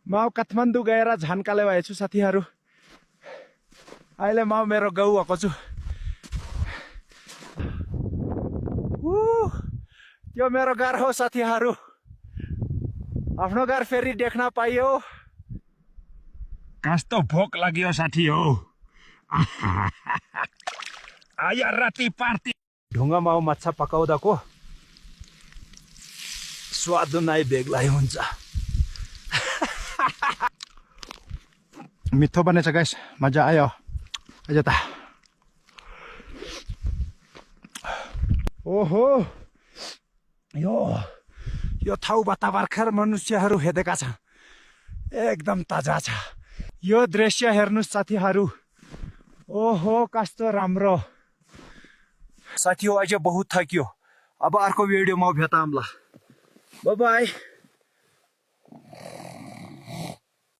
म काठमाडौँ गएर झानकाले भएछु साथीहरू। अहिले म मेरो गाउँ आएको छु। त्यो मेरो घर हो साथीहरू। आफ्नो घर फेरि देख्न पाइयो। कस्तो भोक लाग्यो साथी हो। आज राति पार्टी। ढुङ्गामा माछा पकाउँदाको स्वाद नै बेग्लै हुन्छ। मिठो बनेछ गाइस, मजा आयो आज त। ओहो, यो ठाउँबाट भर्खर मनुष्यहरू हेरेका छन्। एकदम ताजा छ यो दृश्य। हेर्नुस् साथीहरू, ओहो कस्तो राम्रो। साथीहरू आज बहुत थक्यो। अब अर्को भिडियोमा भेटौँला। Bye bye.